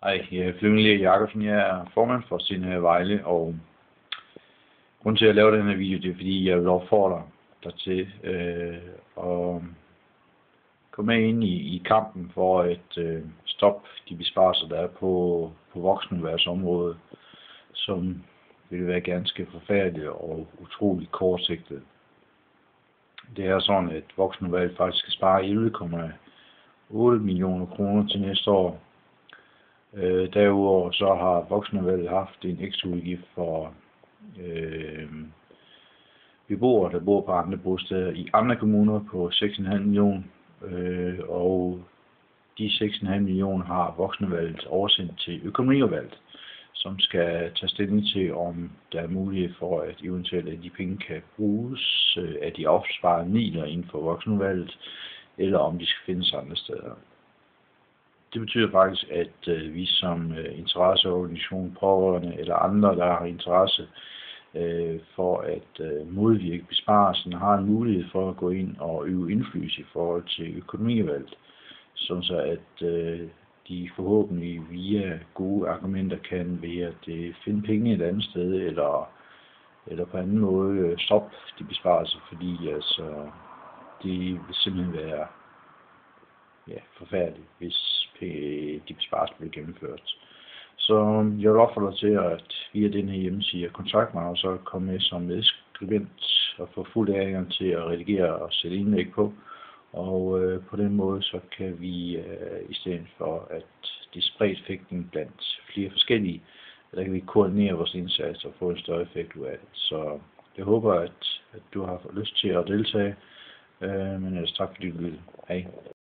Hej, jeg er Flemming Jakobsen. Jeg er formand for Sine Vejle, og grunden til at lave den her video, det er fordi, jeg vil opfordre dig til at komme med ind i kampen for at stoppe de besparelser, der er på voksenværdsområdet, som vil være ganske forfærdelige og utroligt kortsigtet. Det er sådan, at voksenudvalget faktisk skal spare 11,8 millioner kroner til næste år. Derudover så har voksenudvalget haft en ekstra udgift for beboere, der bor på andre bosteder i andre kommuner på 6,5 millioner. Og de 6,5 millioner har voksenudvalget oversendt til økonomiudvalget, som skal tage stilling til, om der er mulighed for, at eventuelt de penge kan bruges af de opsparede midler inden for voksenudvalget, eller om de skal findes andre steder. Det betyder faktisk, at vi som interesseorganisation, pårørende eller andre, der har interesse for at modvirke besparelsen, har en mulighed for at gå ind og øve indflydelse i forhold til økonomiudvalget, så at de forhåbentlig via gode argumenter kan ved at finde penge et andet sted, eller på anden måde stoppe de besparelser, fordi altså, det vil simpelthen være forfærdeligt, hvis de besparelser bliver gennemført. Så jeg vil opfordre dig til at via den her hjemmeside kontakte mig, og så komme med som medskribent og få fuld adgang til at redigere og sætte indlæg på. Og på den måde så kan vi i stedet for at det spredt fægtning blandt flere forskellige, der kan vi koordinere vores indsats og få en større effekt ud af det. Så jeg håber, at du har lyst til at deltage, men ellers tak fordi du lyttede. Hej.